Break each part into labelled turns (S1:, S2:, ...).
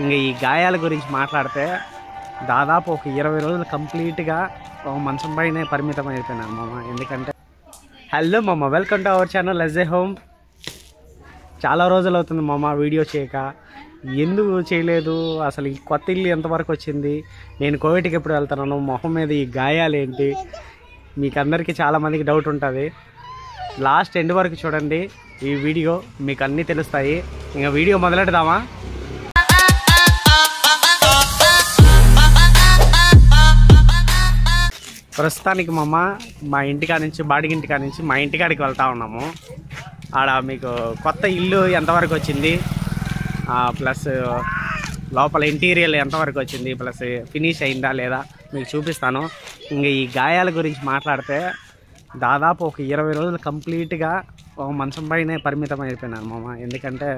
S1: ఇంక ఈ గాయాల గురించి మాట్లాడితే దాదాపు ఒక 20 రోజులు కంప్లీట్గా మంచం పైనే పరిమితం అయిపోయినాను మామ. ఎందుకంటే హలో మామ, వెల్కమ్ టు అవర్ ఛానల్ లెజే హోమ్. చాలా రోజులు అవుతుంది మామ వీడియో చేయక. ఎందుకు చేయలేదు, అసలు ఈ కొత్త ఇల్లు ఎంతవరకు వచ్చింది, నేను కోవిడ్కి ఎప్పుడు వెళ్తున్నాను, మొహం మీద ఈ గాయాలు ఏంటి, మీకు అందరికీ చాలామందికి డౌట్ ఉంటుంది. లాస్ట్ ఎండ్ వరకు చూడండి, ఈ వీడియో మీకు అన్నీ తెలుస్తాయి. ఇంకా వీడియో మొదలెడదామా? ప్రస్తుతానికి మా ఇంటికాడ నుంచి బాడిగింటికాడ నుంచి మా ఇంటికాడికి వెళ్తా ఉన్నాము. ఆడ మీకు కొత్త ఇల్లు ఎంతవరకు వచ్చింది, ప్లస్ లోపల ఇంటీరియర్ ఎంతవరకు వచ్చింది, ప్లస్ ఫినిష్ అయిందా లేదా మీకు చూపిస్తాను. ఇంక ఈ గాయాల గురించి మాట్లాడితే దాదాపు ఒక 20 రోజులు కంప్లీట్గా మంచం పైనే పరిమితం అయిపోయినాను మామ. ఎందుకంటే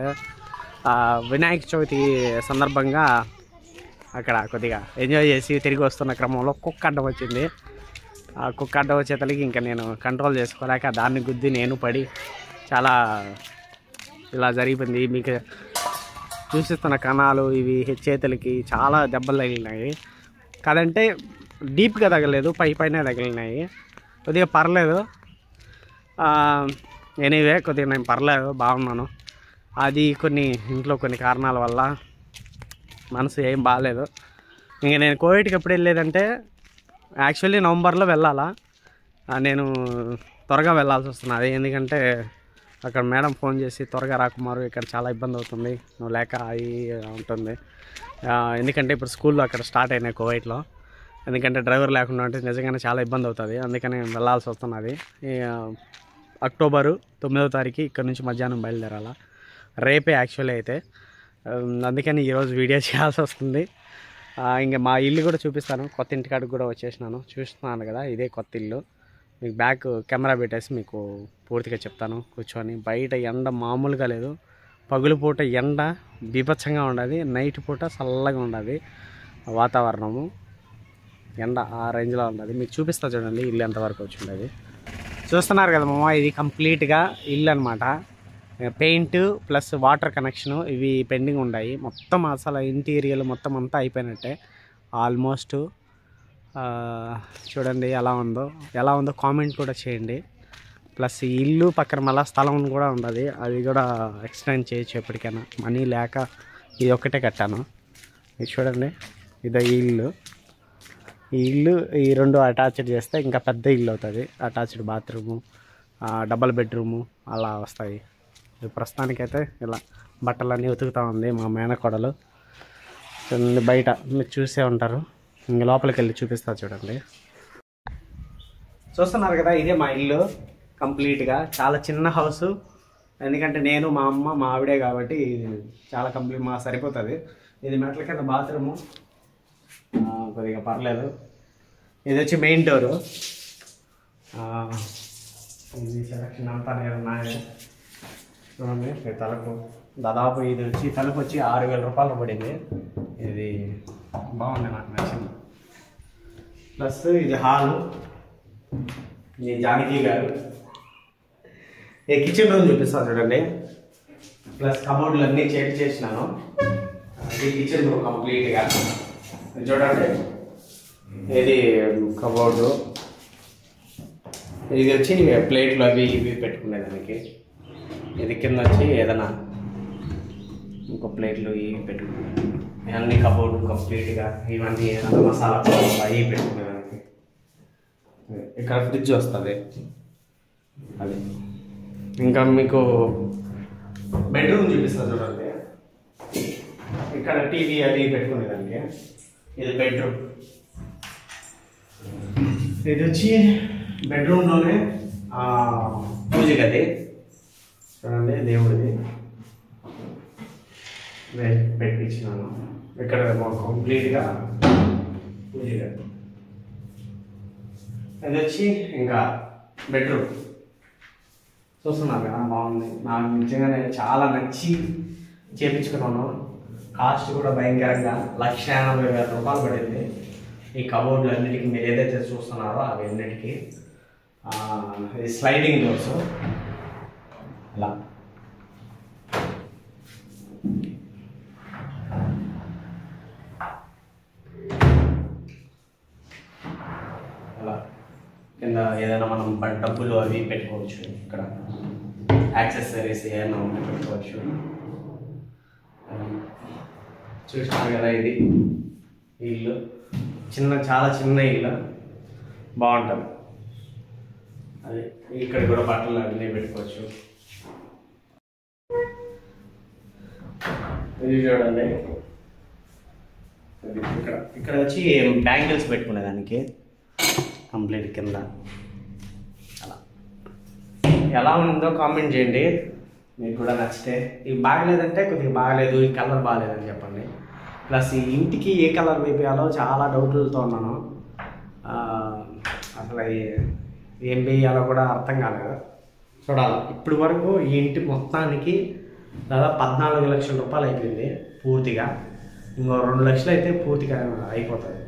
S1: వినాయక చవితి సందర్భంగా అక్కడ కొద్దిగా ఎంజాయ్ చేసి తిరిగి వస్తున్న క్రమంలో కుక్క అడ్డం వచ్చింది. ఆ కుక్క అడ్డం వచ్చేతలకి ఇంకా నేను కంట్రోల్ చేసుకోలేక దాన్ని గుద్ది నేను పడి చాలా ఇలా జరిగిపోయింది. మీకు చూసిస్తున్న కణాలు ఇవి చేతులకి చాలా దెబ్బలు తగిలినాయి. కాదంటే డీప్గా తగలేదు, పైనే తగిలినాయి. కొద్దిగా పర్లేదు, ఎనీవే కొద్దిగా నేను పర్లేదు, బాగున్నాను. అది ఇంట్లో కొన్ని కారణాల వల్ల మనసు ఏం బాగాలేదు. ఇంక నేను కోవిడ్కి ఎప్పుడు వెళ్ళేదంటే యాక్చువల్లీ నవంబర్లో వెళ్ళాలా, నేను త్వరగా వెళ్ళాల్సి వస్తున్నది. ఎందుకంటే అక్కడ మేడం ఫోన్ చేసి త్వరగా రాకుమారు, ఇక్కడ చాలా ఇబ్బంది అవుతుంది, నువ్వు లేక అయి ఉంటుంది. ఎందుకంటే ఇప్పుడు స్కూల్లో అక్కడ స్టార్ట్ అయినాయి కోవిడ్లో. ఎందుకంటే డ్రైవర్ లేకుండా ఉంటే నిజంగానే చాలా ఇబ్బంది అవుతుంది. అందుకని వెళ్ళాల్సి వస్తున్నది. అక్టోబరు 9వ తారీఖు ఇక్కడ నుంచి మధ్యాహ్నం బయలుదేరాల, రేపే యాక్చువల్లీ అయితే. అందుకని ఈరోజు వీడియో చేయాల్సి వస్తుంది. ఇంకా మా ఇల్లు కూడా చూపిస్తాను. కొత్త ఇంటికాడికి కూడా వచ్చేసినాను, చూస్తున్నాను కదా, ఇదే కొత్త ఇల్లు. మీకు బ్యాక్ కెమెరా పెట్టేసి మీకు పూర్తిగా చెప్తాను కూర్చొని. బయట ఎండ మామూలుగా లేదు, పగులు పూట ఎండ బీభత్సంగా ఉండదు, నైట్ పూట చల్లగా ఉండదు వాతావరణము. ఎండ ఆ రేంజ్లో ఉండదు. మీకు చూపిస్తా చూడండి ఇల్లు ఎంతవరకు వచ్చి ఉండేది. చూస్తున్నారు కదా మామ, ఇది కంప్లీట్గా ఇల్లు అనమాట. పెయింట్ ప్లస్ వాటర్ కనెక్షను ఇవి పెండింగ్ ఉన్నాయి. మొత్తం అసలు ఇంటీరియర్ మొత్తం అంతా అయిపోయినట్టే ఆల్మోస్ట్. చూడండి ఎలా ఉందో కామెంట్ కూడా చేయండి. ప్లస్ ఈ ఇల్లు పక్కన మళ్ళీ స్థలం కూడా ఉండదు, అది కూడా ఎక్స్టెండ్ చేయొచ్చు ఎప్పటికైనా. మనీ లేక ఇది ఒక్కటే కట్టాను. ఇది చూడండి, ఇదే ఈ ఇల్లు ఈ రెండు అటాచ్డ్ చేస్తే ఇంకా పెద్ద ఇల్లు అవుతుంది. అటాచ్డ్ బాత్రూము, డబల్ బెడ్రూము అలా వస్తాయి. ప్రస్తుతానికైతే ఇలా బట్టలన్నీ ఉతుకుతూ ఉంది మా మేనకోడలు. చూడండి బయట మీరు చూసే ఉంటారు. ఇంక లోపలికి వెళ్ళి చూపిస్తా చూడండి. చూస్తున్నారు కదా, ఇదే మా ఇల్లు కంప్లీట్గా. చాలా చిన్న హౌస్, ఎందుకంటే నేను మా అమ్మ మా ఆవిడే కాబట్టి చాలా కంప్లీట్ మాకు సరిపోతుంది. ఇది మెట్ల కింద బాత్రూము, కొద్దిగా పర్లేదు. ఇది వచ్చి మెయిన్ డోరు. ఇది సెలక్షన్ అంతా నేను నాయనే చూడండి. తలుపు దాదాపు ఇది వచ్చి తలుపు వచ్చి 6,000 రూపాయలు పడింది. ఇది బాగుంది, నాకు నచ్చింది. ప్లస్ ఇది హాలు, ఇది జానకి గారు. ఈ కిచెన్ రూమ్ చూపిస్తాను చూడండి. ప్లస్ కబోర్డులు అన్నీ చేసినాను. ఇది కిచెన్ రూమ్ కంప్లీట్గా చూడండి. ఇది కబోర్డు, ఇది వచ్చి ప్లేట్లు అవి ఇవి పెట్టుకునేదానికి. ఇది కింద వచ్చి ఏదైనా ఇంకో ప్లేట్లు ఇవి పెట్టుకునేదానికి. అన్ని కబోర్డు కంప్లీట్గా ఇవన్నీ ఏదైనా మసాలా అవి పెట్టుకునేదానికి. ఇక్కడ ఫ్రిడ్జ్ వస్తుంది. అది ఇంకా మీకు బెడ్రూమ్ చూపిస్తుంది చూడండి. ఇక్కడ టీవీ అది పెట్టుకునేదానికి. ఇది బెడ్రూమ్. ఇది వచ్చి బెడ్రూమ్లోనే పూజ గది చూడండి, దేవుడిది పెట్టించినాను. ఇక్కడ కంప్లీట్గా పూజ గది. అది వచ్చి ఇంకా బెడ్రూమ్. చూస్తున్నారు కదా, బాగుంది. నాకు నిజంగానే చాలా నచ్చి చేయించుకున్నాను. కాస్ట్ కూడా భయంకరంగా 1,80,000 రూపాయలు పడింది. ఈ కబోర్డులు అన్నిటికీ మీరు ఏదైతే చూస్తున్నారో అవి అన్నిటికీ. ఇది స్లైడింగ్ డోర్స్ ఇలా కింద ఏదైనా మనం డబ్బులు అవి పెట్టుకోవచ్చు. ఇక్కడ యాక్సెసరీస్ ఏదైనా ఉంటే పెట్టుకోవచ్చు. చూసినారు కదా, ఇది ఇల్లు చాలా చిన్న ఇల్లు, బాగుంటుంది. అది ఇక్కడ కూడా బట్టలు అన్నీ పెట్టుకోవచ్చు. ఇది చూడండి, ఇక్కడ వచ్చి బ్యాంగిల్స్ పెట్టుకునేదానికి కంప్లీట్ కింద. అలా ఎలా ఉందో కామెంట్ చేయండి, మీకు కూడా నచ్చితే. ఇవి బాగలేదంటే కొద్దిగా బాగలేదు, ఈ కలర్ బాగలేదని చెప్పండి. ప్లస్ ఈ ఇంటికి ఏ కలర్ వేయాలో చాలా డౌట్లతో ఉన్నాను. అసలు ఏం వేయాలో కూడా అర్థం కాలేదు. చూడాలి. ఇప్పటి వరకు ఈ ఇంటి మొత్తానికి దాదాపు 14 లక్షల రూపాయలు అయిపోయింది పూర్తిగా. ఇంకో 2 లక్షలు అయితే పూర్తిగా అయిపోతుంది.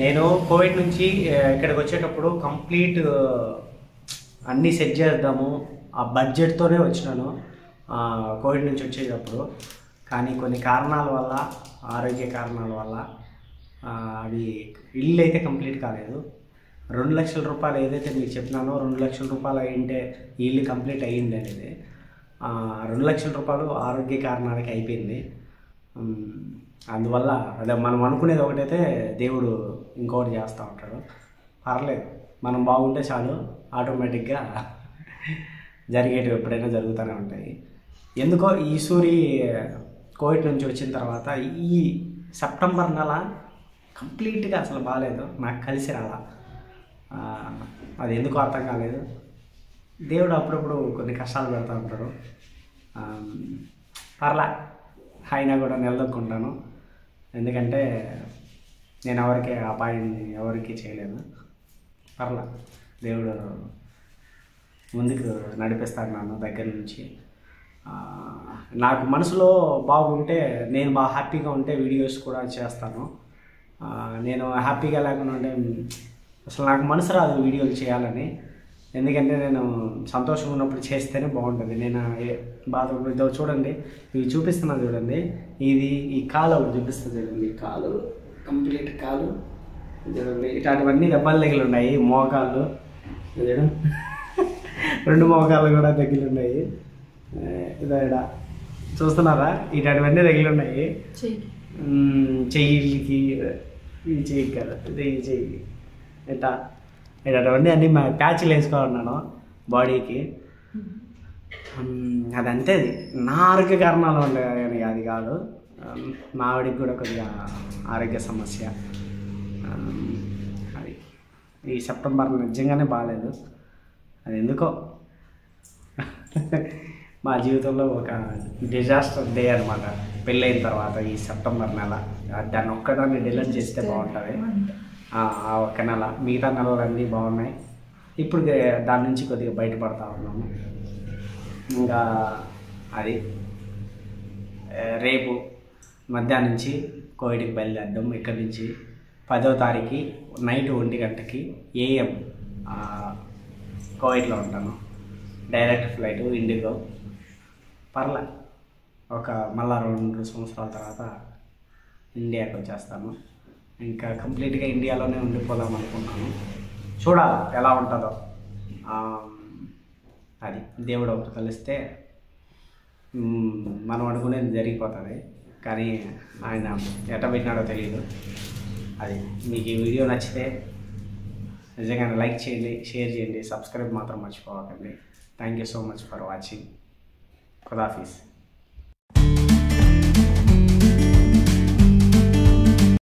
S1: నేను కోవిడ్ నుంచి ఇక్కడికి వచ్చేటప్పుడు కంప్లీట్ అన్నీ సెట్ చేద్దాము ఆ బడ్జెట్తోనే వచ్చినాను కోవిడ్ నుంచి వచ్చేటప్పుడు. కానీ కొన్ని కారణాల వల్ల, ఆరోగ్య కారణాల వల్ల అది ఇల్లు అయితే కంప్లీట్ కాలేదు. 2 లక్షల రూపాయలు ఏదైతే మీకు చెప్పినానో 2 లక్షల రూపాయలు అయింటే ఇల్లు కంప్లీట్ అయ్యింది అనేది. 2 లక్షల రూపాయలు ఆరోగ్య కారణాలకి అయిపోయింది. అందువల్ల అదే మనం అనుకునేది ఒకటైతే దేవుడు ఇంకొకటి చేస్తూ ఉంటాడు. పర్లేదు, మనం బాగుంటే చాలు, ఆటోమేటిక్గా జరిగేటివి ఎప్పుడైనా జరుగుతూనే ఉంటాయి. ఎందుకో ఈ సూరి కోవిడ్ నుంచి వచ్చిన తర్వాత ఈ సెప్టెంబర్ నెల కంప్లీట్గా అసలు బాగాలేదు, నాకు కలిసి రాలా. అది ఎందుకు అర్థం కాలేదు. దేవుడు అప్పుడప్పుడు కొన్ని కష్టాలు పెడతా ఉంటాడు. పర్లా, అయినా కూడా నిలదొక్కుంటాను. ఎందుకంటే నేను ఎవరికి అపాయాన్ని ఎవరికి చేయలేదు. పర్లా, దేవుడు ముందుకు నడిపిస్తాను నన్ను దగ్గర నుంచి. నాకు మనసులో బాగుంటే, నేను బాగా హ్యాపీగా ఉంటే వీడియోస్ కూడా చేస్తాను. నేను హ్యాపీగా లేకుండా ఉంటే అసలు నాకు మనసు రాదు వీడియోలు చేయాలని. ఎందుకంటే నేను సంతోషంగా ఉన్నప్పుడు చేస్తేనే బాగుంటుంది. నేను బాధ చూడండి, ఇవి చూపిస్తున్నాను చూడండి. ఈ కాలు ఒకటి చూపిస్తుంది చూడండి, కాలు కంప్లీట్ కాలు చూడండి. ఇట్లాంటివన్నీ దెబ్బలు తగిలి ఉన్నాయి. మోకాళ్ళు చూడండి, 2 మోకాళ్ళు కూడా తగిలి ఉన్నాయి. ఇదా చూస్తున్నారా, ఇట్లాంటివన్నీ తగిలి ఉన్నాయి. చెయ్యికి, ఈ చెయ్యి కదా, ఇది ఈ చెయ్యి, ఇట్లాంటివన్నీ అన్నీ ప్యాచ్లు వేసుకోవాలన్నాను బాడీకి. అదంతే, నా ఆరోగ్య కారణాలు ఉండే అది కాదు. మా ఆవిడికి కూడా కొద్దిగా ఆరోగ్య సమస్య. అది ఈ సెప్టెంబర్ నిజంగానే బాగాలేదు. అది ఎందుకో మా జీవితంలో ఒక డిజాస్టర్ డే అనమాట. పెళ్ళైన తర్వాత ఈ సెప్టెంబర్ నెల దాన్ని ఒక్కదాన్ని డిలీట్ చేస్తే బాగుంటుంది. ఆ ఒక్క నెల, మిగతా నెలలన్నీ బాగున్నాయి. ఇప్పుడు దాని నుంచి కొద్దిగా బయటపడతా ఉన్నాము. ఇంకా అది రేపు మధ్యాహ్నం నుంచి కోవిడ్కి బయలుదేరడం. ఇక్కడి నుంచి 10వ తారీఖు నైట్ 1 గంటకి AM కోవిడ్లో ఉంటాను. Direct flight IndiGo. పర్లే, మళ్ళా 2 సంవత్సరాల తర్వాత ఇండియాకి వచ్చేస్తాను. ఇంకా కంప్లీట్గా ఇండియాలోనే ఉండిపోదాం అనుకుంటున్నాను. చూడాలి ఎలా ఉంటుందో. అది దేవుడు ఒకటి కలిస్తే మనం అనుకునేది జరిగిపోతుంది. కానీ ఆయన ఎట్ట పెట్టినాడో తెలియదు. అది మీకు ఈ వీడియో నచ్చితే నిజంగానే లైక్ చేయండి, షేర్ చేయండి, సబ్స్క్రైబ్ మాత్రం మర్చిపోకండి. Thank you so much for watching. ఖుదాఫీజ్.